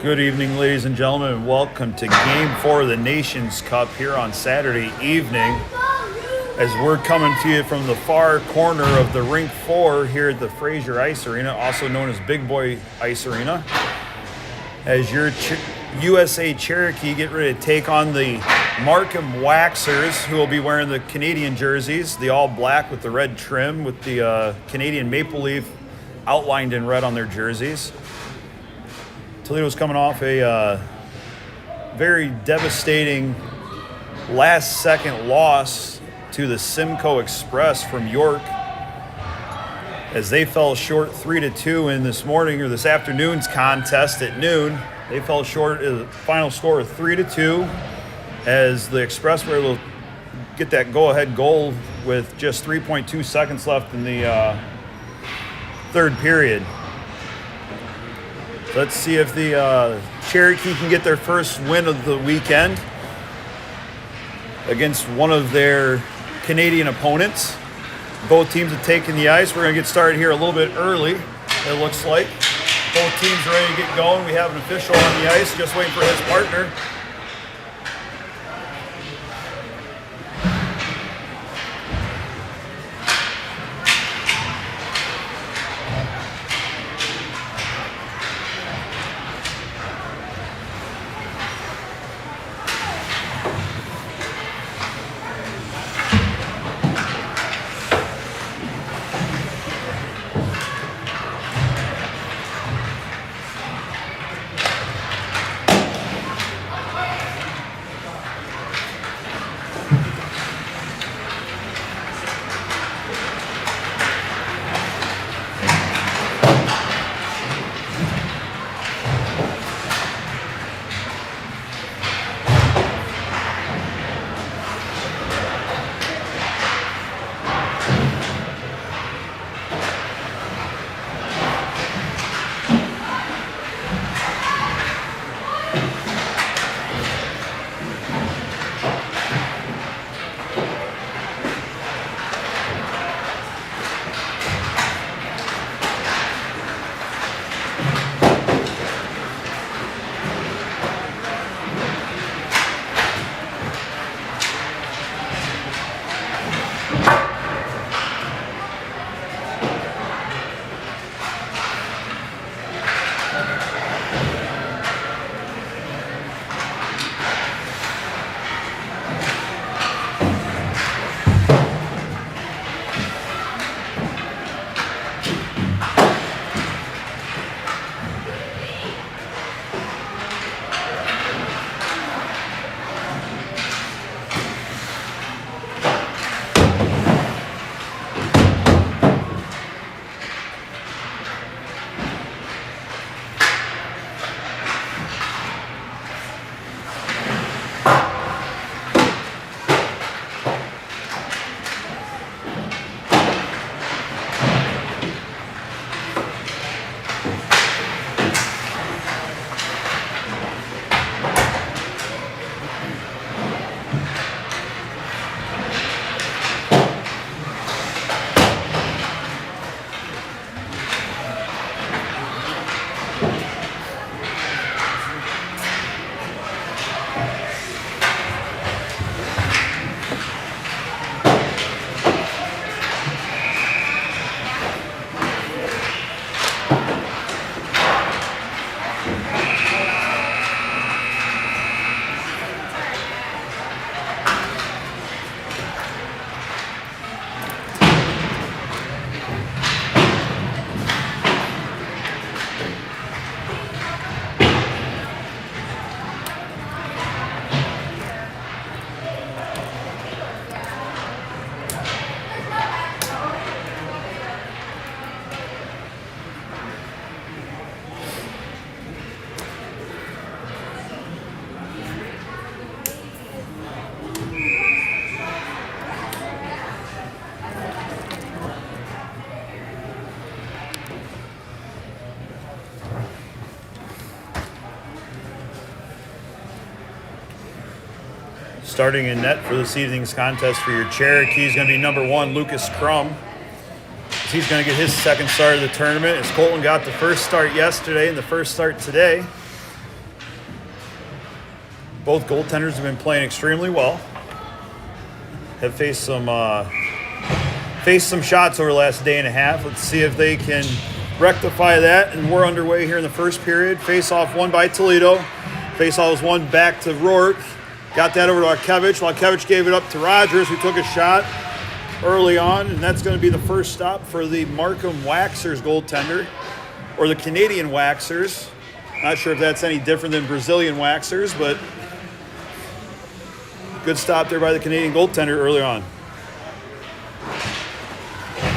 Good evening, ladies and gentlemen, and welcome to Game 4 of the Nations Cup here on Saturday evening. As we're coming to you from the far corner of the Rink 4 here at the Fraser Ice Arena, also known as Big Boy Ice Arena, as your USA Cherokee get ready to take on the Markham Waxers, who will be wearing the Canadian jerseys, the all black with the red trim with the Canadian maple leaf outlined in red on their jerseys. Toledo's coming off a very devastating last-second loss to the Simcoe Express from York, as they fell short 3-2 in this afternoon's contest at noon. They fell short of the final score of 3-2, as the Express were able to get that go-ahead goal with just 3.2 seconds left in the third period. Let's see if the Cherokee can get their first win of the weekend against one of their Canadian opponents. Both teams have taken the ice. We're going to get started here a little bit early, it looks like. Both teams are ready to get going. We have an official on the ice, just waiting for his partner. Starting in net for this evening's contest for your Cherokee is going to be number 1, Lucas Crum. He's going to get his second start of the tournament, as Colton got the first start yesterday and the first start today. Both goaltenders have been playing extremely well. Have faced some shots over the last day and a half. Let's see if they can rectify that. And we're underway here in the first period. Face-off won by Toledo. Face-off was won back to Rourke. Got that over to Arkevich. Arkevich gave it up to Rogers, who took a shot early on. And that's going to be the first stop for the Markham Waxers goaltender, or the Canadian Waxers. Not sure if that's any different than Brazilian Waxers, but good stop there by the Canadian goaltender early on.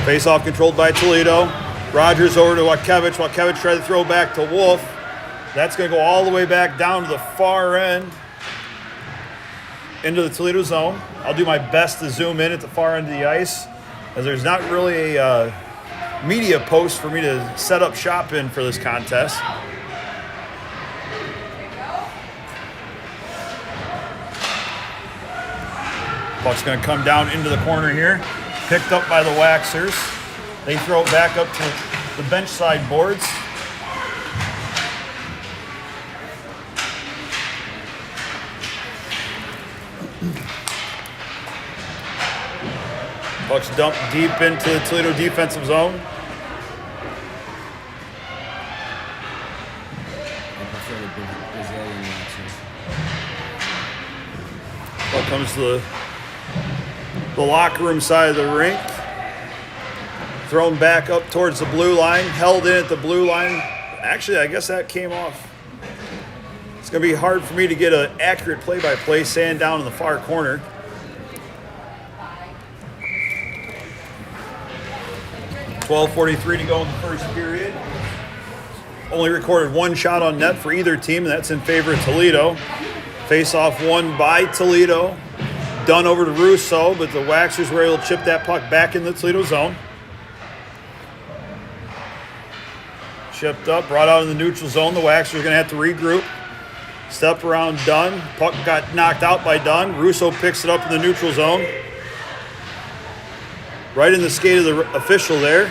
Face-off controlled by Toledo. Rogers over to Arkevich. Arkevich tried to throw back to Wolf. That's going to go all the way back down to the far end into the Toledo zone. I'll do my best to zoom in at the far end of the ice, as there's not really a media post for me to set up shop in for this contest. Puck's going to come down into the corner here. Picked up by the Waxers. They throw it back up to the bench side boards. Puck's dumped deep into the Toledo defensive zone. Puck comes to the locker room side of the rink. Thrown back up towards the blue line. Held in at the blue line. Actually, I guess that came off. It's going to be hard for me to get an accurate play-by-play. Sand down in the far corner. .12:43 to go in the first period. Only recorded one shot on net for either team, and that's in favor of Toledo. Face-off won by Toledo. Done over to Russo, but the Waxers were able to chip that puck back in the Toledo zone. Chipped up, brought out in the neutral zone. The Waxers are going to have to regroup. Step around Dunn. Puck got knocked out by Dunn. Russo picks it up in the neutral zone. Right in the skate of the official there.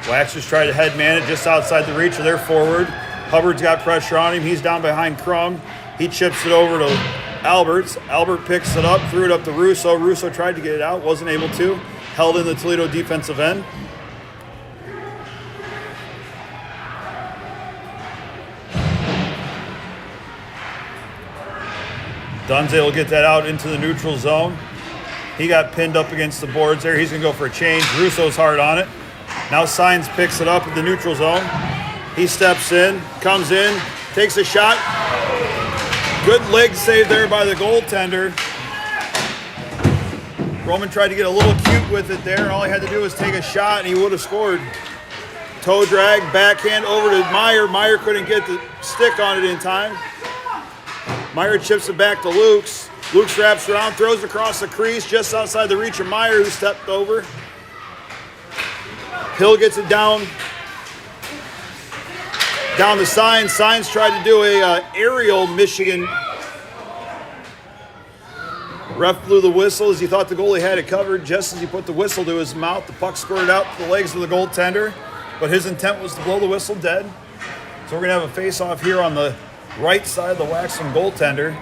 Waxers try to head man it just outside the reach of their forward. Hubbard's got pressure on him. He's down behind Crum. He chips it over to Alberts. Albert picks it up, threw it up to Russo. Russo tried to get it out, wasn't able to. Held in the Toledo defensive end. Dunn's able to get that out into the neutral zone. He got pinned up against the boards there. He's going to go for a change. Russo's hard on it. Now Signs picks it up in the neutral zone. He steps in, comes in, takes a shot. Good leg save there by the goaltender. Roman tried to get a little cute with it there. All he had to do was take a shot and he would have scored. Toe drag, backhand over to Meyer. Meyer couldn't get the stick on it in time. Meyer chips it back to Lukes. Lukes wraps around, throws across the crease just outside the reach of Meyer, who stepped over. Hill gets it down to Signs. Signs tried to do a aerial Michigan. Ref blew the whistle as he thought the goalie had it covered. Just as he put the whistle to his mouth, the puck squirted out to the legs of the goaltender. But his intent was to blow the whistle dead. So we're going to have a face-off here on the right side of the Waxham goaltender.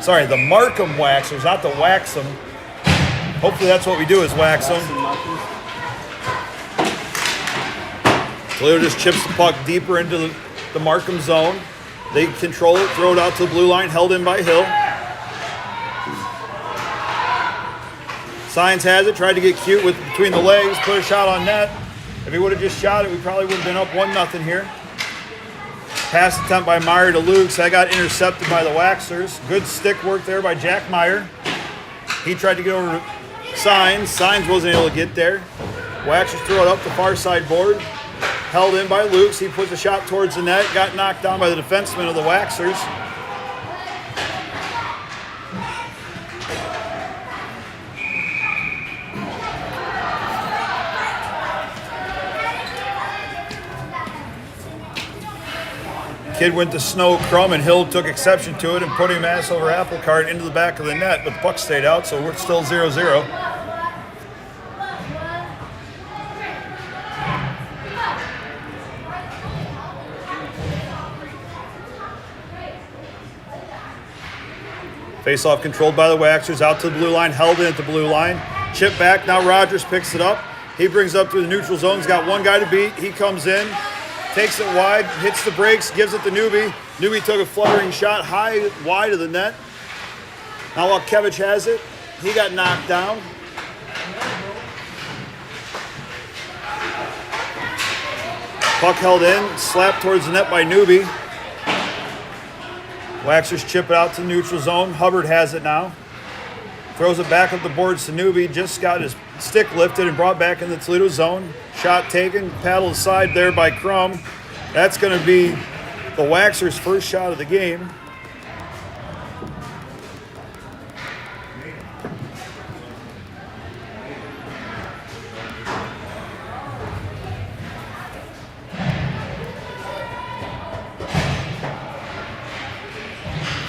Sorry, the Markham Waxers, not the Waxham. Hopefully that's what we do is Waxham. Toledo just chips the puck deeper into the Markham zone. They control it, throw it out to the blue line, held in by Hill. Signs has it, tried to get cute with between the legs, put a shot on net. If he would have just shot it, we probably would have been up 1-0 here. Pass attempt by Meyer to Lukes. That got intercepted by the Waxers. Good stick work there by Jack Meyer. He tried to get over to Signs. Signs wasn't able to get there. Waxers throw it up the far side board. Held in by Lukes. He puts a shot towards the net. Got knocked down by the defenseman of the Waxers. Kid went to Snow Crum, and Hill took exception to it and put him ass over apple cart into the back of the net, but the puck stayed out, so we're still 0-0. Face-off controlled by the Waxers, out to the blue line, held in at the blue line. Chip back, now Rogers picks it up. He brings it up to the neutral zone. He's got one guy to beat. He comes in, takes it wide, hits the brakes, gives it to Newby. Newby took a fluttering shot high, wide of the net. Now Walkiewicz has it. He got knocked down. Puck held in, slapped towards the net by Newby. Waxers chip it out to the neutral zone. Hubbard has it now. Throws it back up the boards to Newby. Just got his stick lifted and brought back in the Toledo zone. Shot taken, paddled aside there by Crum. That's going to be the Waxers' first shot of the game.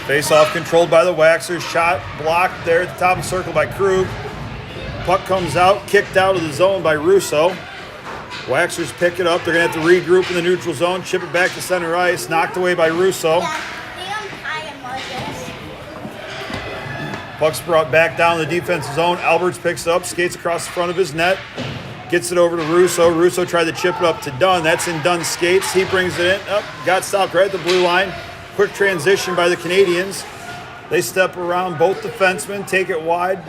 Face-off controlled by the Waxers. Shot blocked there at the top of the circle by Krug. Puck comes out, kicked out of the zone by Russo. Waxers pick it up. They're going to have to regroup in the neutral zone. Chip it back to center ice. Knocked away by Russo. Puck's brought back down the defensive zone. Alberts picks it up, skates across the front of his net. Gets it over to Russo. Russo tried to chip it up to Dunn. That's in Dunn's skates. He brings it in. Got stopped right at the blue line. Quick transition by the Canadians. They step around both defensemen, take it wide.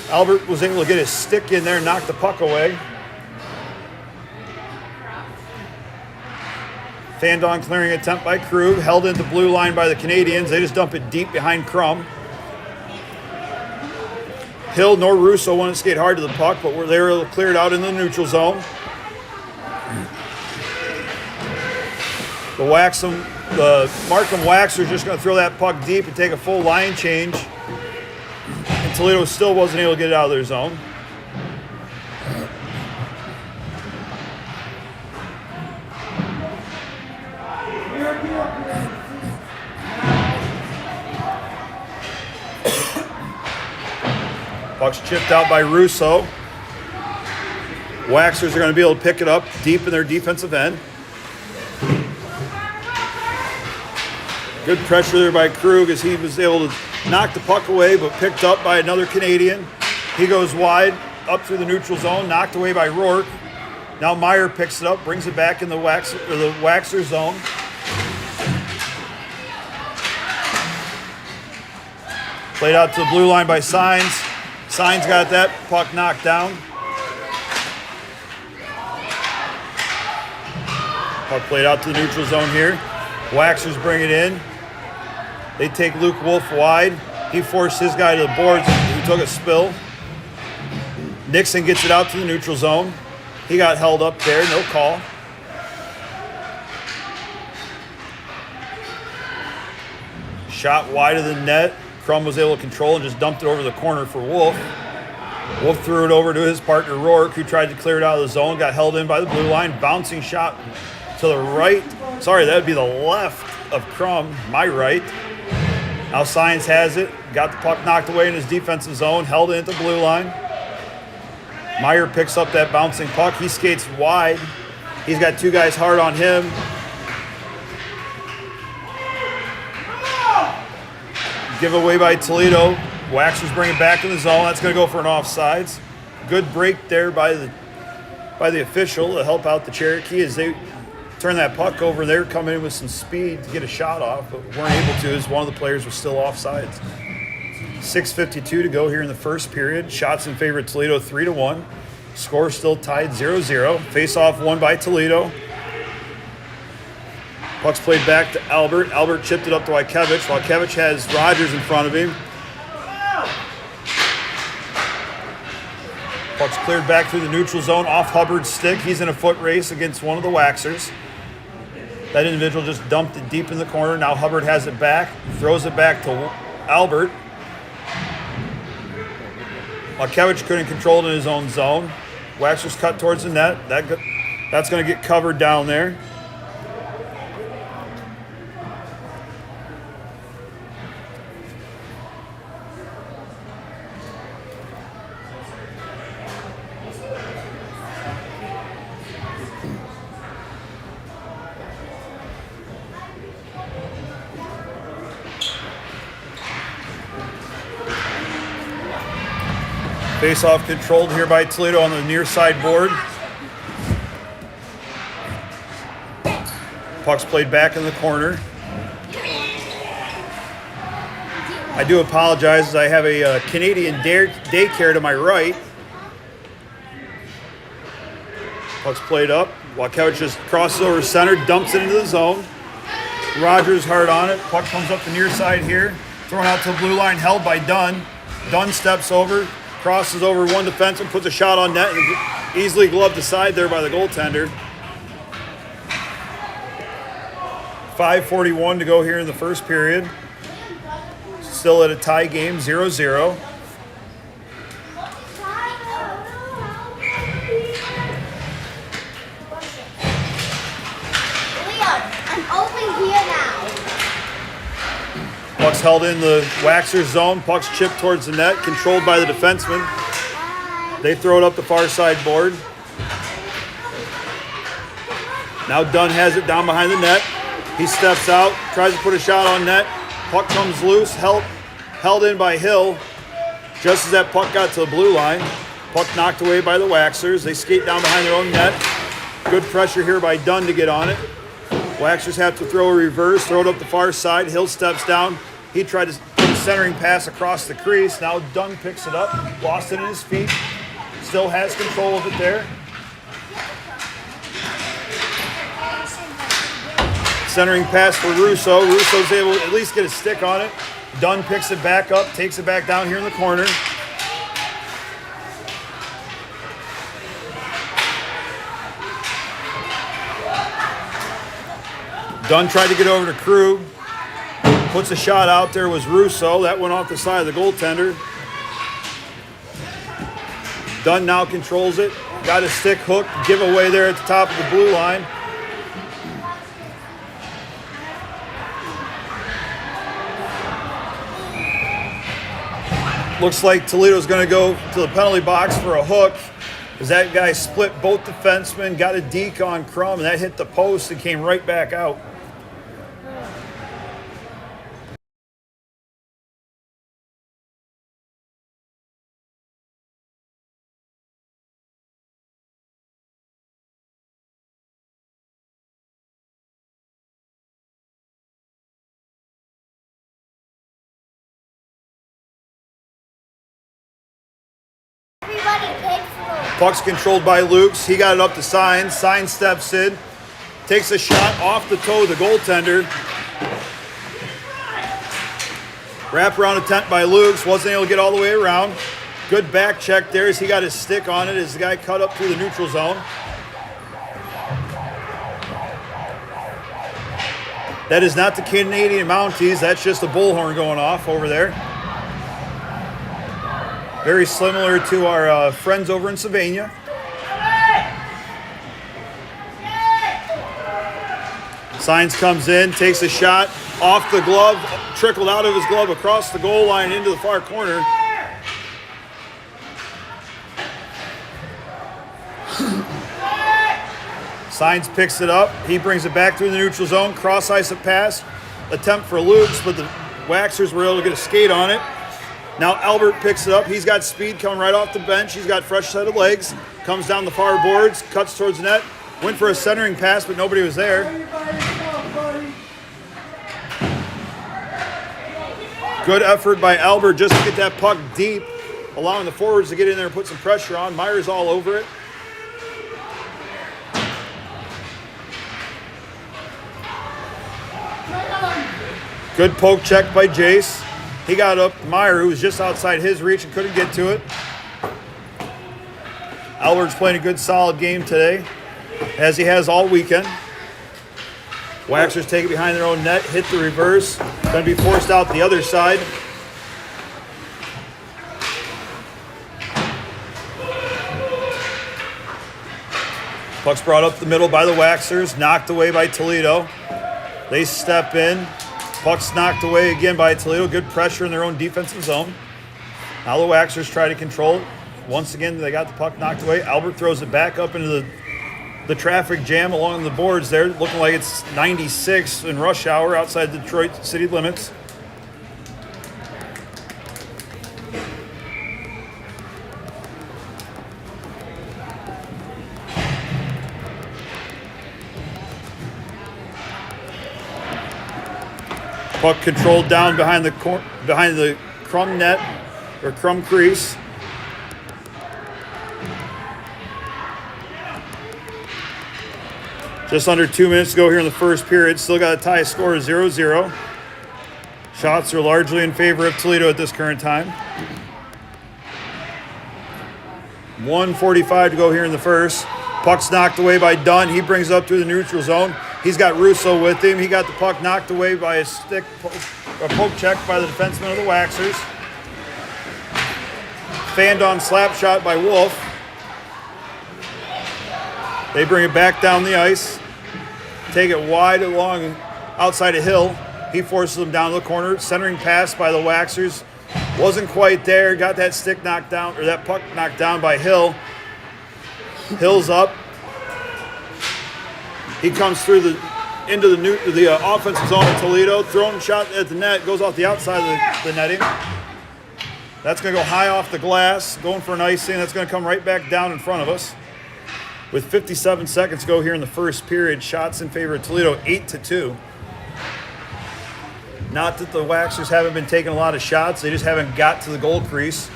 Albert was able to get his stick in there and knock the puck away. Fandon clearing attempt by Krug, held into blue line by the Canadians. They just dump it deep behind Crum. Hill nor Russo want to skate hard to the puck, but they were cleared out in the neutral zone. The Markham Waxers just going to throw that puck deep and take a full line change. And Toledo still wasn't able to get it out of their zone. Puck's chipped out by Russo. Waxers are going to be able to pick it up deep in their defensive end. Good pressure there by Krug as he was able to knock the puck away, but picked up by another Canadian. He goes wide, up through the neutral zone, knocked away by Rourke. Now Meyer picks it up, brings it back in the Waxer zone. Played out to the blue line by Signs. Signs got that puck knocked down. Puck played out to the neutral zone here. Waxers bring it in. They take Luke Wolf wide. He forced his guy to the boards. He took a spill. Nixon gets it out to the neutral zone. He got held up there, no call. Shot wide of the net. Crum was able to control and just dumped it over the corner for Wolf. Wolf threw it over to his partner Rourke, who tried to clear it out of the zone, got held in by the blue line. Bouncing shot to the right. Sorry, that would be the left of Crum, my right. Now Science has it. Got the puck knocked away in his defensive zone, held it at the blue line. Meyer picks up that bouncing puck. He skates wide. He's got two guys hard on him. Giveaway by Toledo. Waxers bring it back in the zone. That's going to go for an offsides. Good break there by the official to help out the Cherokee as they turn that puck over. They're coming in with some speed to get a shot off, but weren't able to as one of the players was still offsides. 6:52 to go here in the first period. Shots in favor of Toledo 3-1. Score still tied 0-0. Face-off won by Toledo. Puck's played back to Albert. Albert chipped it up to Walkiewicz. Walkiewicz has Rogers in front of him. Puck's cleared back through the neutral zone off Hubbard's stick. He's in a foot race against one of the Waxers. That individual just dumped it deep in the corner. Now Hubbard has it back, throws it back to Albert. Walkiewicz couldn't control it in his own zone. Waxers cut towards the net. That's going to get covered down there. Face-off controlled here by Toledo on the near side board. Puck's played back in the corner. I do apologize as I have a Canadian daycare to my right. Puck's played up. Walkevich just crosses over center, dumps it into the zone. Rogers hard on it. Puck comes up the near side here. Thrown out to the blue line, held by Dunn. Dunn steps over, crosses over one defenseman, puts a shot on net, and easily gloved aside there by the goaltender. 5:41 to go here in the first period. Still at a tie game, 0-0. Puck's held in the Waxers zone. Puck's chipped towards the net, controlled by the defenseman. They throw it up the far side board. Now Dunn has it down behind the net. He steps out, tries to put a shot on net. Puck comes loose, held in by Hill. Just as that puck got to the blue line, puck knocked away by the Waxers. They skate down behind their own net. Good pressure here by Dunn to get on it. Waxers have to throw a reverse, throw it up the far side. Hill steps down. He tried to put a centering pass across the crease. Now Dunn picks it up, lost it in his feet. Still has control of it there. Centering pass for Russo. Russo's able to at least get a stick on it. Dunn picks it back up, takes it back down here in the corner. Dunn tried to get over to Krug. Puts a shot out there, was Russo. That went off the side of the goaltender. Dunn now controls it. Got a stick hook, giveaway there at the top of the blue line. Looks like Toledo's going to go to the penalty box for a hook, as that guy split both defensemen, got a deke on Crum, and that hit the post and came right back out. Puck's controlled by Lukes. He got it up to Signs. Signs steps in, takes a shot off the toe of the goaltender. Wrap around attempt by Lukes. Wasn't able to get all the way around. Good back check there as he got his stick on it as the guy cut up through the neutral zone. That is not the Canadian Mounties. That's just a bullhorn going off over there. Very similar to our friends over in Sylvania. Signs comes in, takes a shot off the glove, trickled out of his glove across the goal line into the far corner. Signs picks it up. He brings it back through the neutral zone. Cross ice a pass. Attempt for Lukes, but the Waxers were able to get a skate on it. Now Albert picks it up. He's got speed coming right off the bench. He's got fresh set of legs. Comes down the far boards, cuts towards the net. Went for a centering pass, but nobody was there. Good effort by Albert just to get that puck deep, allowing the forwards to get in there and put some pressure on. Myers all over it. Good poke check by Jace. He got up Meyer, who was just outside his reach and couldn't get to it. Albert's playing a good, solid game today, as he has all weekend. Waxers take it behind their own net, hit the reverse. Going to be forced out the other side. Puck's brought up the middle by the Waxers, knocked away by Toledo. They step in. Puck's knocked away again by Toledo. Good pressure in their own defensive zone. Now the Waxers try to control. Once again, they got the puck knocked away. Albert throws it back up into the traffic jam along the boards there, looking like it's 96 in rush hour outside the Detroit city limits. Puck controlled down behind the Crum net or Crum crease. Just under 2 minutes to go here in the first period. Still got a tie score of 0-0. Shots are largely in favor of Toledo at this current time. 1:45 to go here in the first. Puck's knocked away by Dunn. He brings it up through the neutral zone. He's got Russo with him. He got the puck knocked away by a poke check by the defenseman of the Waxers. Fanned on slap shot by Wolf. They bring it back down the ice. Take it wide along outside of Hill. He forces them down to the corner. Centering pass by the Waxers. Wasn't quite there. Got that stick knocked down, or that puck knocked down by Hill. Hill's up. He comes through into the offensive zone of Toledo. Throwing shot at the net. Goes off the outside of the netting. That's going to go high off the glass. Going for an icing. That's going to come right back down in front of us. With 57 seconds to go here in the first period, shots in favor of Toledo, 8-2. Not that the Waxers haven't been taking a lot of shots. They just haven't got to the goal crease.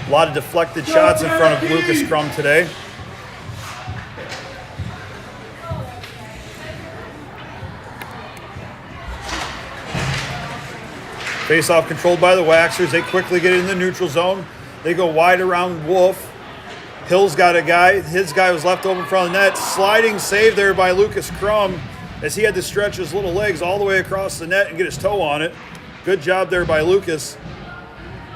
A lot of deflected shots in front of Lucas Crum today. Face-off controlled by the Waxers. They quickly get in the neutral zone. They go wide around Wolf. Hill's got a guy. His guy was left open in front of the net. Sliding save there by Lucas Crum as he had to stretch his little legs all the way across the net and get his toe on it. Good job there by Lucas.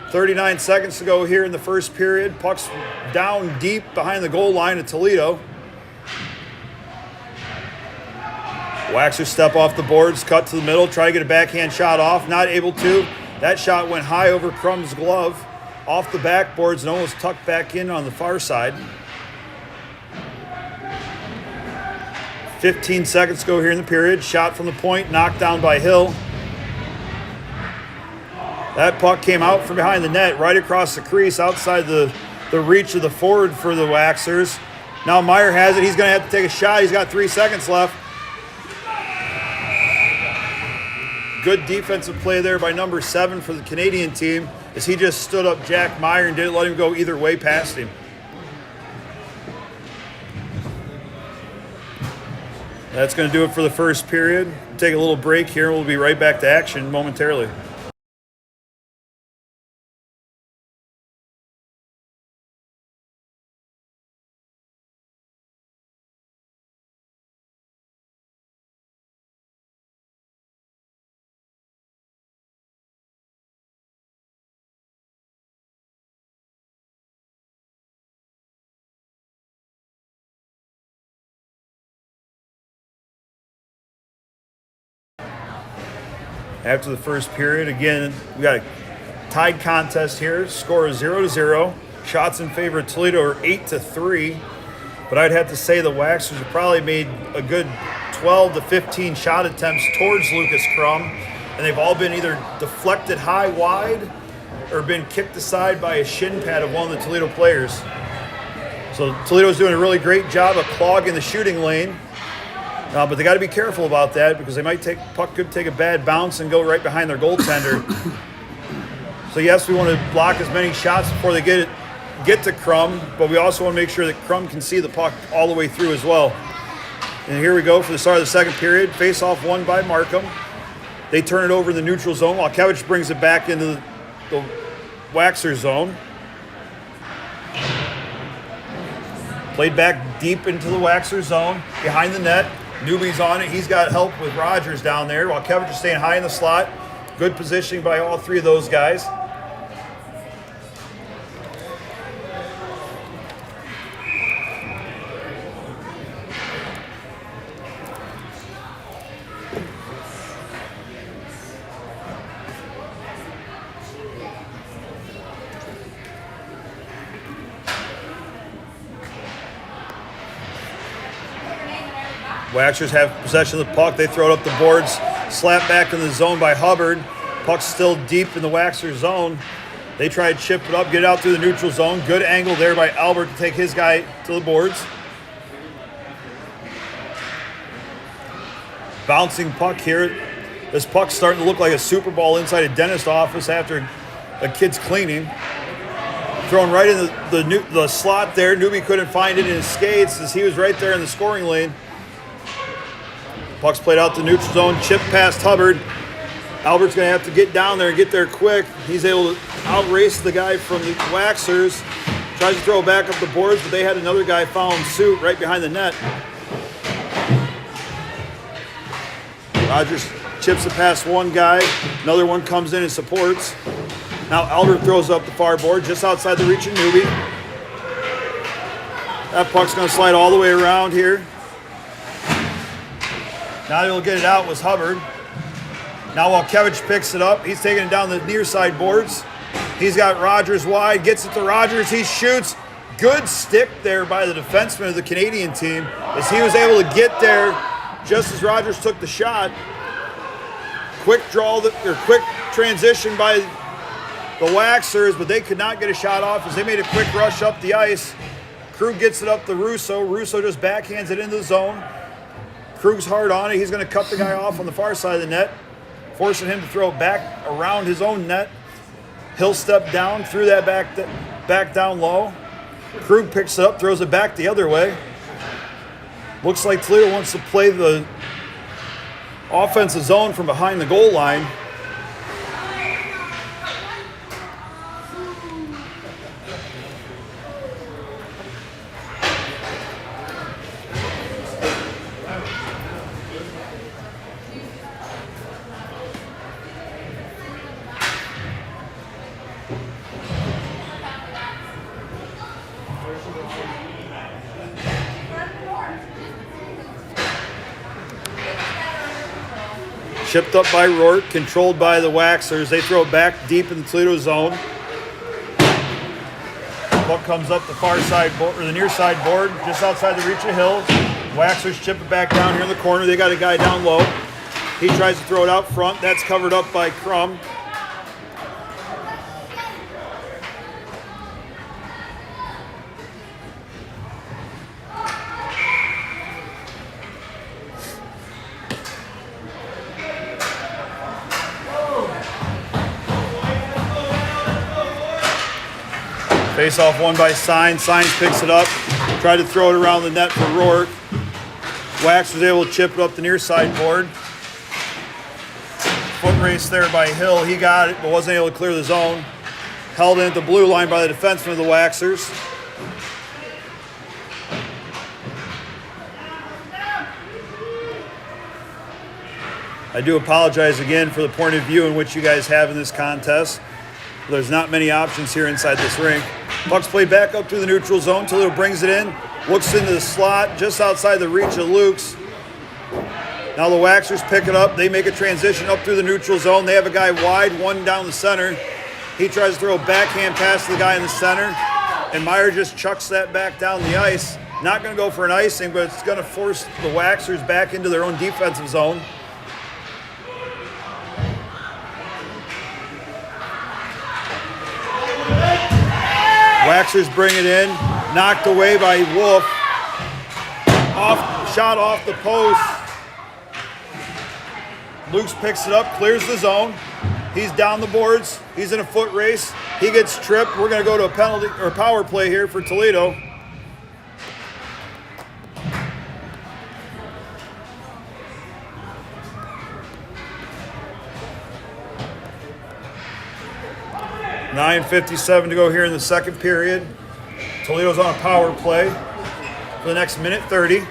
39 seconds to go here in the first period. Puck's down deep behind the goal line of Toledo. Waxers step off the boards, cut to the middle, try to get a backhand shot off. Not able to. That shot went high over Crum's glove. Off the backboards and almost tucked back in on the far side. 15 seconds to go here in the period. Shot from the point, knocked down by Hill. That puck came out from behind the net, right across the crease, outside the reach of the forward for the Waxers. Now Meyer has it. He's going to have to take a shot. He's got 3 seconds left. Good defensive play there by number 7 for the Canadian team, as he just stood up Jack Meyer and didn't let him go either way past him. That's going to do it for the first period. We'll take a little break here, and we'll be right back to action momentarily. After the first period, again, we got a tied contest here. Score is 0-0. Shots in favor of Toledo are 8-3. But I'd have to say the Waxers have probably made a good 12 to 15 shot attempts towards Lucas Crum. And they've all been either deflected high wide or been kicked aside by a shin pad of one of the Toledo players. So Toledo's doing a really great job of clogging the shooting lane. But they got to be careful about that, because they might puck could take a bad bounce and go right behind their goaltender. So yes, we want to block as many shots before they get to Crum, but we also want to make sure that Crum can see the puck all the way through as well. And here we go for the start of the second period. Face-off won by Markham. They turn it over in the neutral zone while Kevich brings it back into the Waxer zone. Played back deep into the Waxer zone, behind the net. Newby's on it. He's got help with Rogers down there, while Kevich is staying high in the slot. Good positioning by all three of those guys. Waxers have possession of the puck. They throw it up the boards. Slap back in the zone by Hubbard. Puck's still deep in the Waxer zone. They try to chip it up, get it out through the neutral zone. Good angle there by Albert to take his guy to the boards. Bouncing puck here This puck's starting to look like a Super Bowl inside a dentist office after a kid's cleaning. Thrown right in the slot there. Newby couldn't find it in his skates as he was right there in the scoring lane. Puck's played out to neutral zone, chip past Hubbard. Albert's going to have to get down there and get there quick. He's able to outrace the guy from the Waxers. Tries to throw back up the boards, but they had another guy following suit right behind the net. Rogers chips it past one guy. Another one comes in and supports. Now Albert throws up the far board just outside the reach of Newby. That puck's going to slide all the way around here. Now he'll get it out was Hubbard. Now Walkevich picks it up. He's taking it down the near side boards. He's got Rogers wide. Gets it to Rogers. He shoots. Good stick there by the defenseman of the Canadian team as he was able to get there just as Rogers took the shot. Quick transition by the Waxers, but they could not get a shot off as they made a quick rush up the ice. Krug gets it up to Russo. Russo just backhands it into the zone. Krug's hard on it. He's going to cut the guy off on the far side of the net, forcing him to throw it back around his own net. He'll step down, threw that back down low. Krug picks it up, throws it back the other way. Looks like Toledo wants to play the offensive zone from behind the goal line. Chipped up by Rourke, controlled by the Waxers. They throw it back deep in the Toledo zone. Puck comes up the far side board, or the near side board, just outside the reach of Hill. Waxers chip it back down here in the corner. They got a guy down low. He tries to throw it out front. That's covered up by Crum. Face off one by Signs. Signs picks it up. Tried to throw it around the net for Rourke. Wax was able to chip it up the near side board. Foot race there by Hill. He got it, but wasn't able to clear the zone. Held in at the blue line by the defenseman of the Waxers. I do apologize again for the point of view in which you guys have in this contest. There's not many options here inside this rink. Puck's played back up through the neutral zone. Toledo brings it in, looks into the slot just outside the reach of Luke's. Now the Waxers pick it up. They make a transition up through the neutral zone. They have a guy wide, one down the center. He tries to throw a backhand pass to the guy in the center, and Meyer just chucks that back down the ice. Not going to go for an icing, but it's going to force the Waxers back into their own defensive zone. Waxers bring it in, knocked away by Wolf. Shot off the post. Lukes picks it up, clears the zone. He's down the boards. He's in a foot race. He gets tripped. We're going to go to a penalty or power play here for Toledo. .9:57 to go here in the second period. Toledo's on a power play for the next minute 30.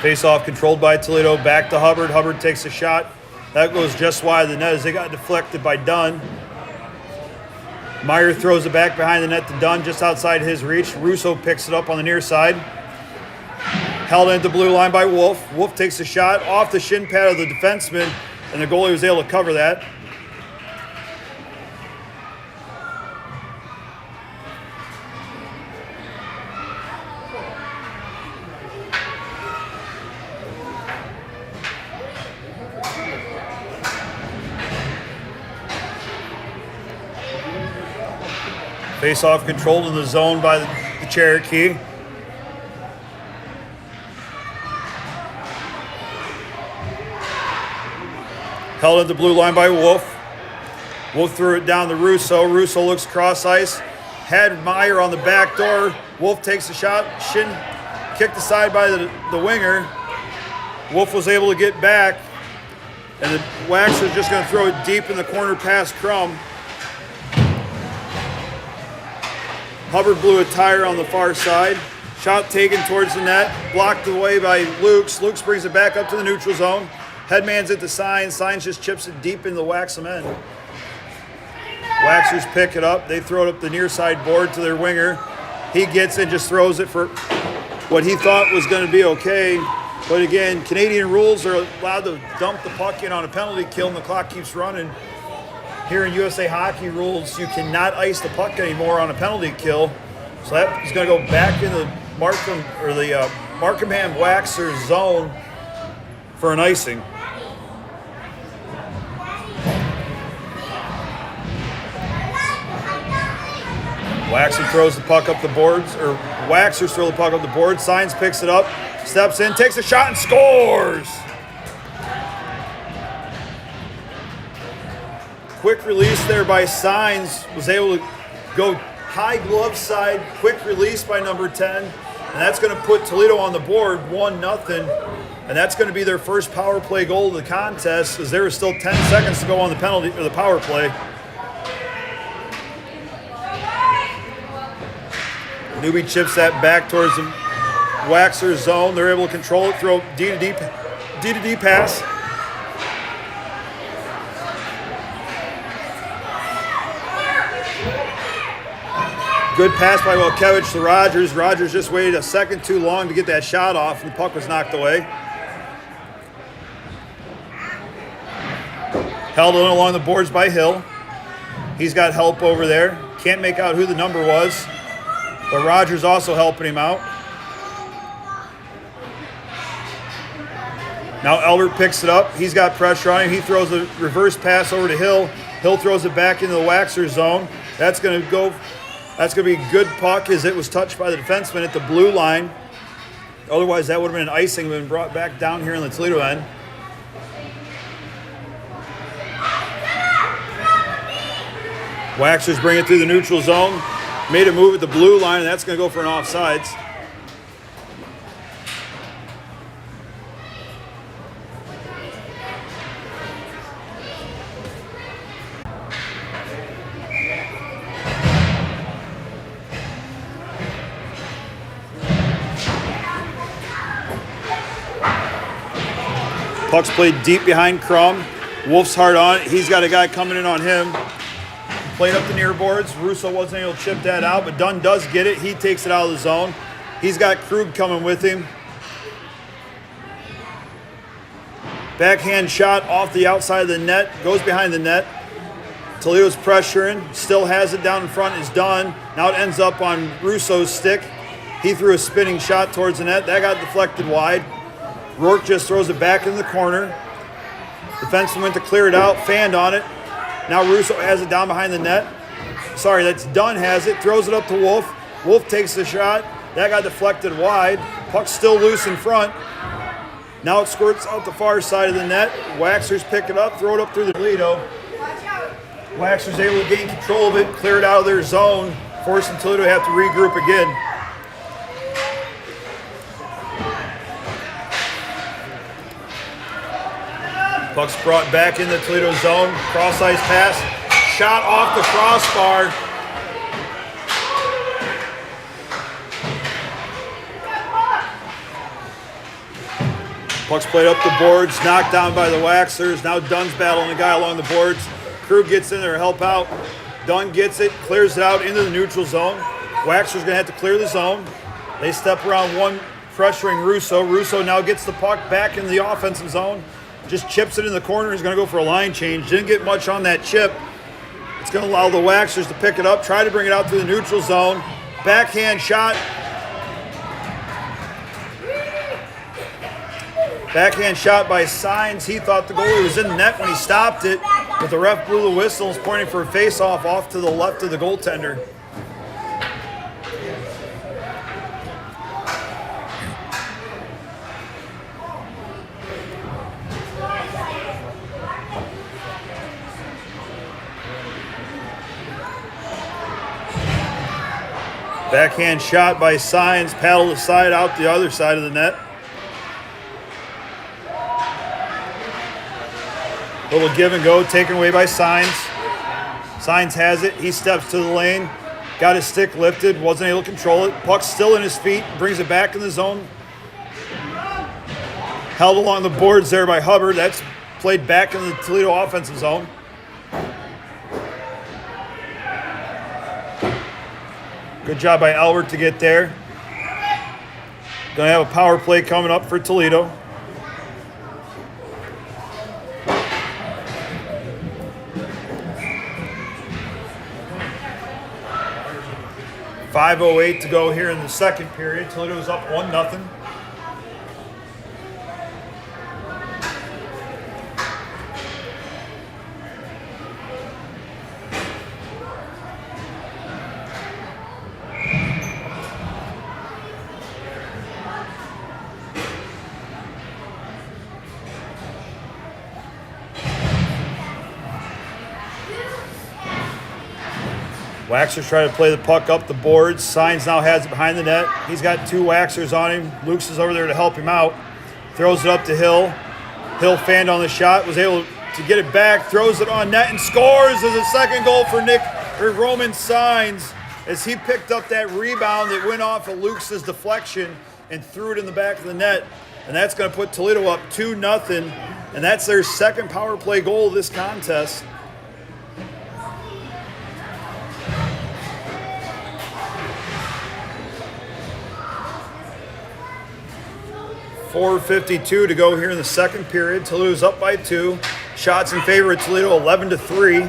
Face-off controlled by Toledo, back to Hubbard. Hubbard takes a shot. That goes just wide of the net as they got deflected by Dunn. Meyer throws it back behind the net to Dunn, just outside his reach. Russo picks it up on the near side. Held into blue line by Wolf. Wolf takes a shot off the shin pad of the defenseman, and the goalie was able to cover that. Face-off controlled in the zone by the Cherokee. Held at the blue line by Wolf. Wolf threw it down to Russo. Russo looks cross ice. Had Meyer on the back door. Wolf takes the shot. Shin kicked aside by the winger. Wolf was able to get back. And the Waxer's just going to throw it deep in the corner past Crum. Hubbard blew a tire on the far side. Shot taken towards the net. Blocked away by Lukes. Lukes brings it back up to the neutral zone. Headman's at the Signs. Signs just chips it deep in the Waxham end. Waxers pick it up. They throw it up the near side board to their winger. He gets it, just throws it for what he thought was going to be okay. But again, Canadian rules are allowed to dump the puck in on a penalty kill and the clock keeps running. Here in USA Hockey rules, you cannot ice the puck anymore on a penalty kill. So that is going to go back in the Markham or the Markham Waxer zone for an icing. Waxer throws the puck up the boards, or Waxers throw the puck up the board. Signs picks it up, steps in, takes a shot, and scores! Quick release there by Signs. Was able to go high glove side, quick release by number 10. And that's going to put Toledo on the board, 1-0. And that's going to be their first power play goal of the contest, as there is still 10 seconds to go on the penalty or the power play. Newby chips that back towards the Waxer zone. They're able to control it, throw D-to-D pass. Good pass by Wilkevich to Rogers. Rogers just waited a second too long to get that shot off, and the puck was knocked away. Held on along the boards by Hill. He's got help over there. Can't make out who the number was. But Rogers also helping him out. Now Elbert picks it up. He's got pressure on him. He throws a reverse pass over to Hill. Hill throws it back into the Waxer zone. That's going to be a good puck as it was touched by the defenseman at the blue line. Otherwise, that would have been an icing, been brought back down here in the Toledo end. Waxers bring it through the neutral zone. Made a move at the blue line, and that's going to go for an offsides. Puck's played deep behind Crum. Wolf's hard on it. He's got a guy coming in on him. Played up the near boards. Russo wasn't able to chip that out, but Dunn does get it. He takes it out of the zone. He's got Krug coming with him. Backhand shot off the outside of the net. Goes behind the net. Toledo's pressuring. Still has it down in front. Is Dunn. Now it ends up on Russo's stick. He threw a spinning shot towards the net. That got deflected wide. Rourke just throws it back in the corner. Defenseman went to clear it out. Fanned on it. Now Russo has it down behind the net. Sorry, that's Dunn has it. Throws it up to Wolf. Wolf takes the shot. That got deflected wide. Puck's still loose in front. Now it squirts out the far side of the net. Waxers pick it up, throw it up through the Toledo. Waxers able to gain control of it, clear it out of their zone, forcing Toledo to have to regroup again. Puck's brought back in the Toledo zone. Cross-ice pass. Shot off the crossbar. Puck's played up the boards. Knocked down by the Waxers. Now Dunn's battling the guy along the boards. Krug gets in there to help out. Dunn gets it. Clears it out into the neutral zone. Waxer's going to have to clear the zone. They step around one, pressuring Russo. Russo now gets the puck back in the offensive zone. Just chips it in the corner. He's going to go for a line change. Didn't get much on that chip. It's going to allow the Waxers to pick it up. Try to bring it out through the neutral zone. Backhand shot. Backhand shot by Signs. He thought the goalie was in the net when he stopped it. But the ref blew the whistles, pointing for a face-off off to the left of the goaltender. Backhand shot by Signs, paddle aside out the other side of the net. Little give and go taken away by Signs. Signs has it. He steps to the lane. Got his stick lifted. Wasn't able to control it. Puck's still in his feet. Brings it back in the zone. Held along the boards there by Hubbard. That's played back in the Toledo offensive zone. Good job by Albert to get there. Going to have a power play coming up for Toledo. .508 to go here in the second period. Toledo's up 1-0. Waxers try to play the puck up the boards. Signs now has it behind the net. He's got two Waxers on him. Luke's is over there to help him out. Throws it up to Hill. Hill fanned on the shot, was able to get it back, throws it on net, and scores as a second goal for Roman Signs as he picked up that rebound that went off of Luke's deflection and threw it in the back of the net. And that's going to put Toledo up 2-0, and that's their second power play goal of this contest. .452 to go here in the second period. Toledo's up by 2. Shots in favor of Toledo, 11-3.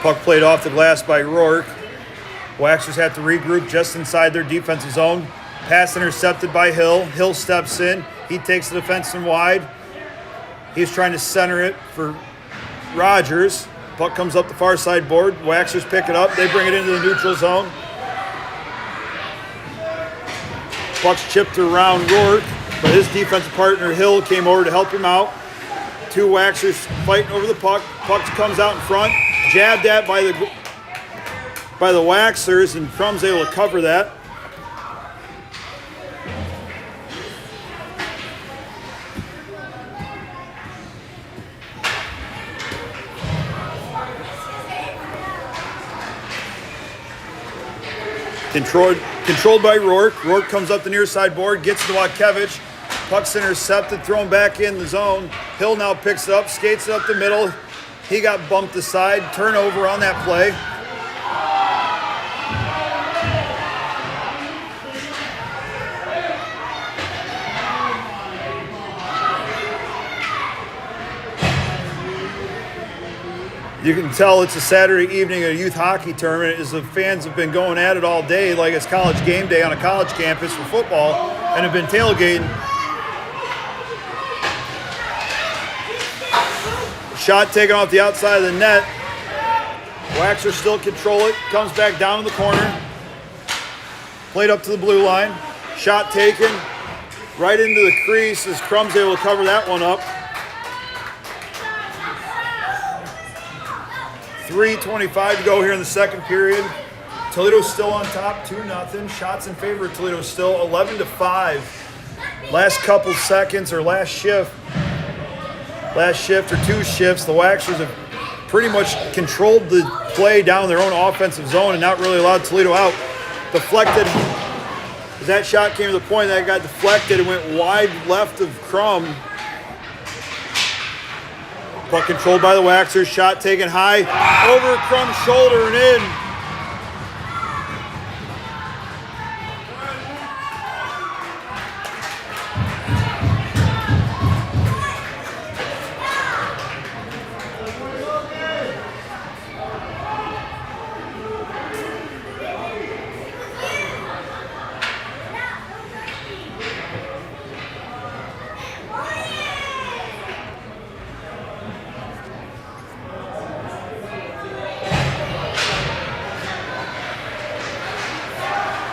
Puck played off the glass by Rourke. Waxers have to regroup just inside their defensive zone. Pass intercepted by Hill. Hill steps in. He takes the defenseman wide. He's trying to center it for Rogers. Puck comes up the far side board. Waxers pick it up. They bring it into the neutral zone. Puck's chipped around Rourke, but his defensive partner Hill came over to help him out. Two Waxers fighting over the puck. Puck comes out in front. Jabbed at by the Waxers, and Crum's able to cover that. Controlled by Rourke. Rourke comes up the near side board, gets to Watkevich. Puck's intercepted, thrown back in the zone. Hill now picks it up, skates it up the middle. He got bumped aside. Turnover on that play. You can tell it's a Saturday evening at a youth hockey tournament as the fans have been going at it all day like it's college game day on a college campus for football and have been tailgating. Shot taken off the outside of the net. Waxers still control it. Comes back down to the corner. Played up to the blue line. Shot taken right into the crease as Crum's able to cover that one up. 3:25 to go here in the second period. Toledo's still on top, 2-0. Shots in favor of Toledo still 11-5. Last couple seconds or last shift or two shifts, the Waxers have pretty much controlled the play down their own offensive zone and not really allowed Toledo out. Deflected. As that shot came to the point, that got deflected and went wide left of Crum. Puck controlled by the Waxers. Shot taken high over Crum's shoulder and in.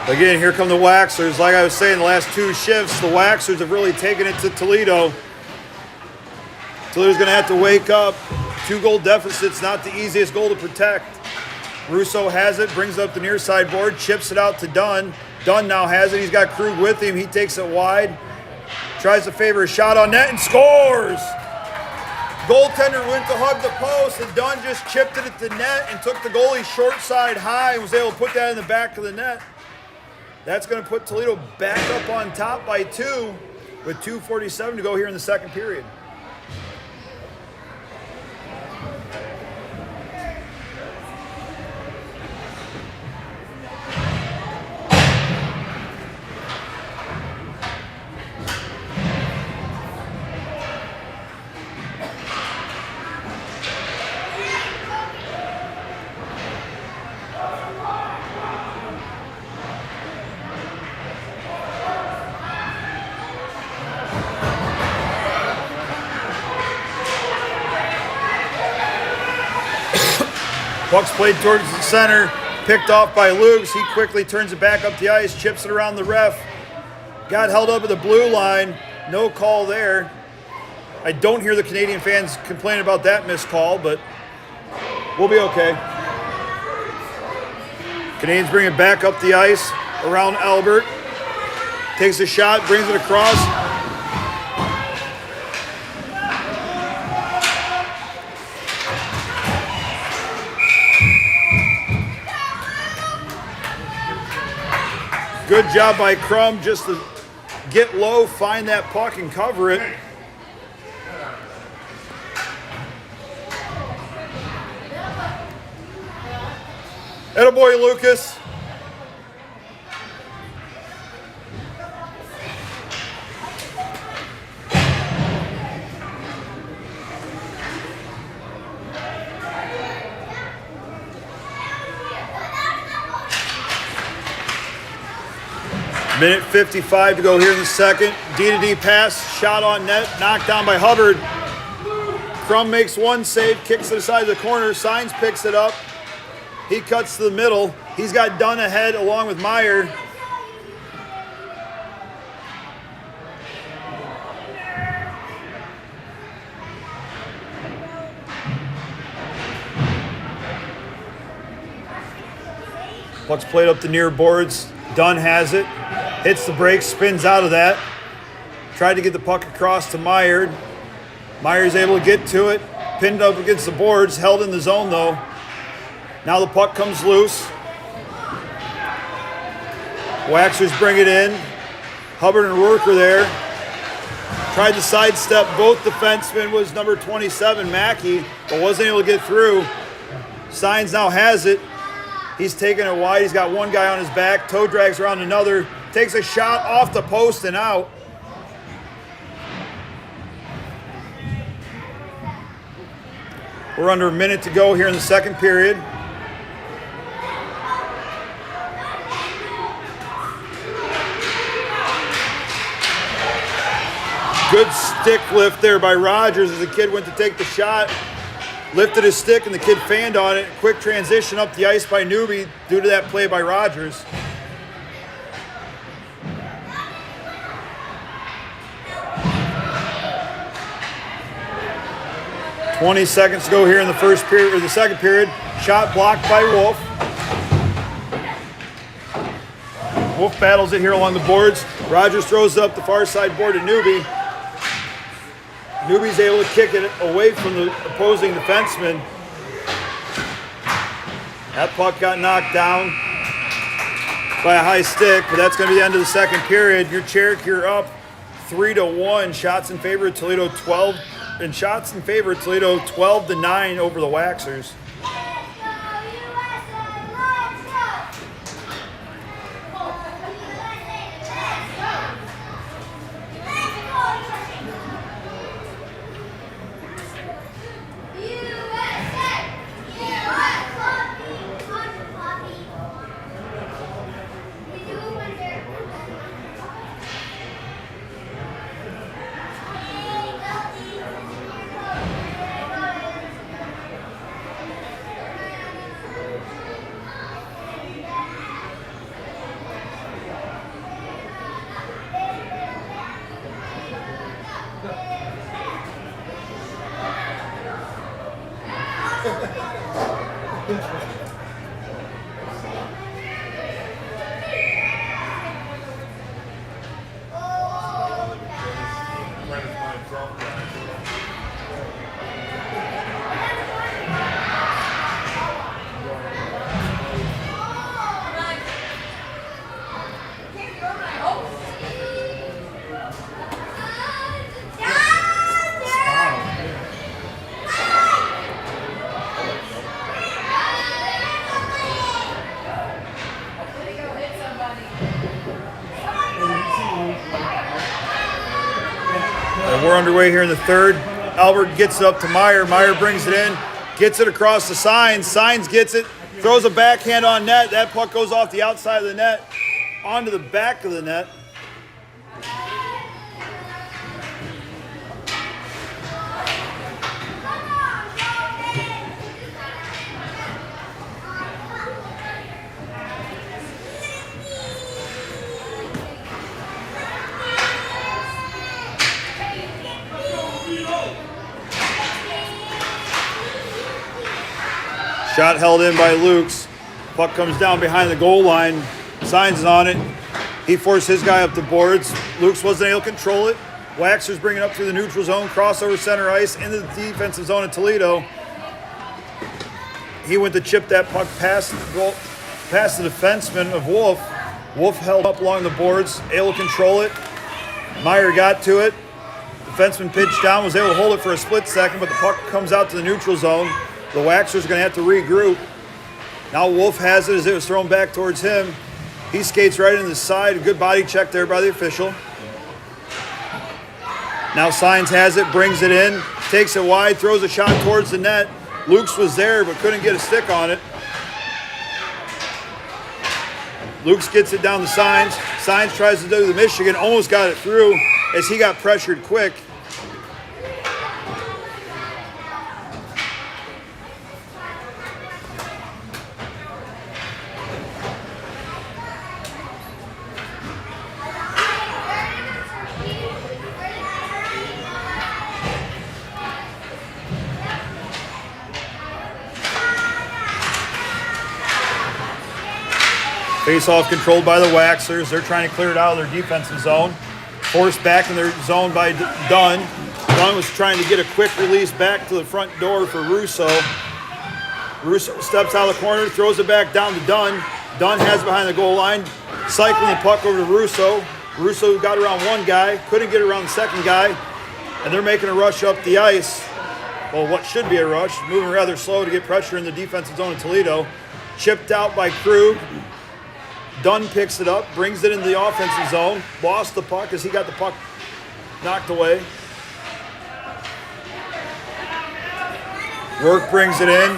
Again, here come the Waxers. Like I was saying, the last two shifts, the Waxers have really taken it to Toledo. Toledo's going to have to wake up. 2-goal deficit's not the easiest goal to protect. Russo has it, brings it up the near side board, chips it out to Dunn. Dunn now has it. He's got Krug with him. He takes it wide. Tries to favor a shot on net and scores. Goaltender went to hug the post, and Dunn just chipped it at the net and took the goalie short side high and was able to put that in the back of the net. That's going to put Toledo back up on top by 2 with 2:47 to go here in the second period. Puck's played towards the center, picked off by Lugs. He quickly turns it back up the ice, chips it around the ref. Got held up at the blue line. No call there. I don't hear the Canadian fans complain about that missed call, but we'll be okay. Canadians bring it back up the ice around Albert. Takes a shot, brings it across. Good job by Crum just to get low, find that puck, and cover it. Attaboy, Lucas. Minute 55 to go here in the second. D-to-D pass, shot on net, knocked down by Hubbard. Crum makes one save, kicks to the side of the corner. Signs picks it up. He cuts to the middle. He's got Dunn ahead along with Meyer. Puck's played up the near boards. Dunn has it. Hits the brakes, spins out of that. Tried to get the puck across to Meyer. Meyer's able to get to it. Pinned up against the boards, held in the zone though. Now the puck comes loose. Waxers bring it in. Hubbard and Rourke are there. Tried to sidestep both defensemen, was number 27, Mackey, but wasn't able to get through. Signs now has it. He's taking it wide. He's got one guy on his back. Toe drags around another. Takes a shot off the post and out. We're under a minute to go here in the second period. Good stick lift there by Rogers as the kid went to take the shot. Lifted his stick and the kid fanned on it. Quick transition up the ice by Newby due to that play by Rogers. "20 seconds to go here in the first period or the second period. Shot blocked by Wolf. Wolf battles it here along the boards. Rogers throws it up the far side board to Newby. Newby's able to kick it away from the opposing defenseman. That puck got knocked down by a high stick, but that's going to be the end of the second period. Your Cherokee are up 3-1. Shots in favor of Toledo 12, and shots in favor of Toledo 12-9 over the Waxers. We're underway here in the third. Albert gets it up to Meyer. Meyer brings it in, gets it across the Signs. Signs gets it, throws a backhand on net. That puck goes off the outside of the net, onto the back of the net. Shot held in by Lukes. Puck comes down behind the goal line. Signs is on it. He forced his guy up the boards. Lukes wasn't able to control it. Waxer's bringing it up through the neutral zone, crossover center ice into the defensive zone of Toledo. He went to chip that puck past the defenseman of Wolf. Wolf held up along the boards, able to control it. Meyer got to it. Defenseman pitched down, was able to hold it for a split second, but the puck comes out to the neutral zone. The Waxer's going to have to regroup. Now Wolf has it as it was thrown back towards him. He skates right into the side. A good body check there by the official. Now Signs has it, brings it in, takes it wide, throws a shot towards the net. Lukes was there but couldn't get a stick on it. Lukes gets it down to Signs. Signs tries to do the Michigan, almost got it through as he got pressured quick. Face-off controlled by the Waxers. They're trying to clear it out of their defensive zone. Forced back in their zone by Dunn. Dunn was trying to get a quick release back to the front door for Russo. Russo steps out of the corner, throws it back down to Dunn. Dunn has it behind the goal line, cycling the puck over to Russo. Russo got around one guy, couldn't get around the second guy, and they're making a rush up the ice. Well, what should be a rush, moving rather slow to get pressure in the defensive zone of Toledo. Chipped out by Krug. Dunn picks it up, brings it into the offensive zone, lost the puck as he got the puck knocked away. Work brings it in,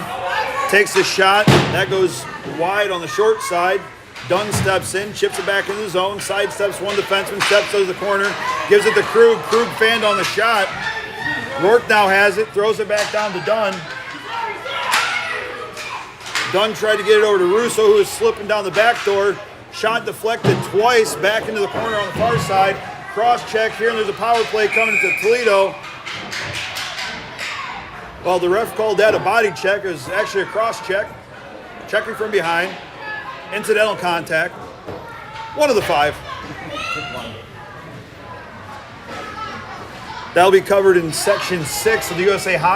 takes a shot, that goes wide on the short side. Dunn steps in, chips it back into the zone, sidesteps one defenseman, steps to the corner, gives it to Krug. Krug fanned on the shot. Rourke now has it, throws it back down to Dunn. Dunn tried to get it over to Russo, who was slipping down the back door. Shot deflected twice back into the corner on the far side. Cross check here, and there's a power play coming to Toledo. Well, the ref called that a body check. It was actually a cross check. Checking from behind. Incidental contact. One of the five. That'll be covered in Section 6 of the USA Hockey